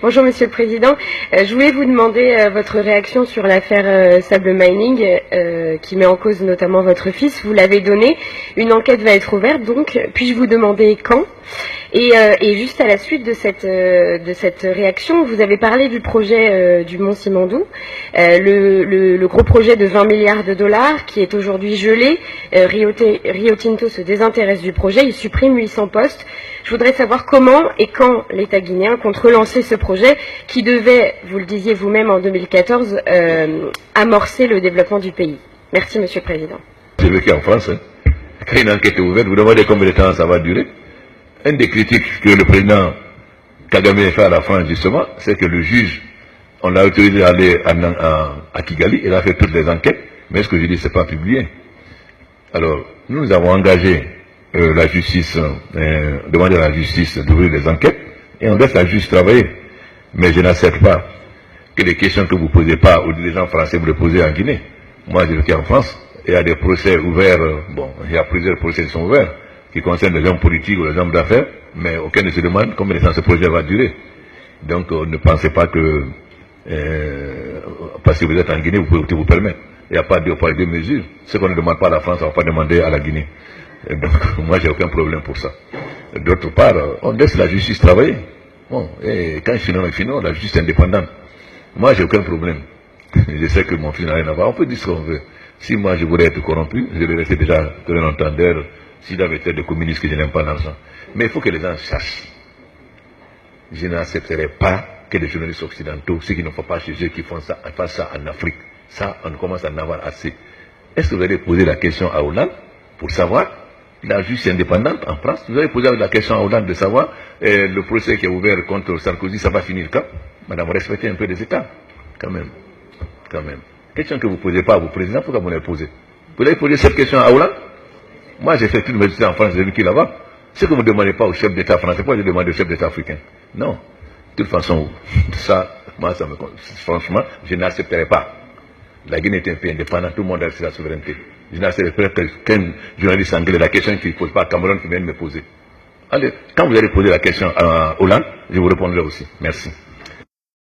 Bonjour Monsieur le Président. Je voulais vous demander votre réaction sur l'affaire Sable Mining qui met en cause notamment votre fils. Vous l'avez donné. Une enquête va être ouverte, donc puis-je vous demander quand? Et juste à la suite de cette réaction, vous avez parlé du projet du Mont Simandou, le gros projet de 20 milliards de dollars qui est aujourd'hui gelé. Rio Tinto se désintéresse du projet, il supprime 800 postes. Je voudrais savoir comment et quand l'État guinéen compte relancer ce projet qui devait, vous le disiez vous-même en 2014, amorcer le développement du pays. Merci Monsieur le Président. J'ai vécu en France. Quand une enquête est ouverte, vous demandez combien de temps ça va durer. Une des critiques que le président Kagame a fait à la France, justement, c'est que le juge, on l'a autorisé à aller à Kigali, il a fait toutes les enquêtes, mais ce que je dis, c'est pas publié. Alors, nous avons engagé la justice, demandé à la justice d'ouvrir des enquêtes, et on laisse la justice travailler. Mais je n'accepte pas que les questions que vous ne posez pas, ou des gens français vous les posez en Guinée. Moi, j'ai vécu en France, et il y a des procès ouverts, il y a plusieurs procès qui sont ouverts, qui concernent les hommes politiques ou les hommes d'affaires, mais aucun ne se demande combien de temps ce projet va durer. Donc ne pensez pas que, parce que vous êtes en Guinée, vous pouvez tout vous permettre. Il n'y a pas deux poids et deux mesures. Ce qu'on ne demande pas à la France, on ne va pas demander à la Guinée. Et donc moi, j'ai aucun problème pour ça. D'autre part, on laisse la justice travailler. Bon, et quand finons, la justice est indépendante. Moi, j'ai aucun problème. Je sais que mon fils n'a rien à voir. On peut dire ce qu'on veut. Si moi, je voulais être corrompu, je vais rester déjà très longtemps d'air. S'il avait été de communiste que je n'aime pas l'argent. Mais il faut que les gens sachent. Je n'accepterai pas que les journalistes occidentaux, ceux qui ne font pas chez eux, qui fassent ça en Afrique. Ça, on commence à en avoir assez. Est-ce que vous allez poser la question à Hollande pour savoir, la justice indépendante en France, vous allez poser la question à Hollande de savoir, le procès qui est ouvert contre Sarkozy, ça va finir quand? Madame, respectez un peu les États. Quand même. Question que vous ne posez pas à vos présidents, pourquoi vous l'avez posée? Vous allez poser cette question à Hollande? Moi, j'ai fait toute mes études en France, j'ai vécu là-bas. Ce que vous ne demandez pas au chef d'État français, pourquoi je demande au chef d'État africain? Non. De toute façon, ça, moi, franchement, je n'accepterai pas. La Guinée est un pays indépendant, tout le monde a sa souveraineté. Je n'accepterai pas qu'un journaliste anglais, la question qu'il ne pose pas à Cameroun, qui vient de me poser. Allez, quand vous allez poser la question à Hollande, je vous répondrai aussi. Merci.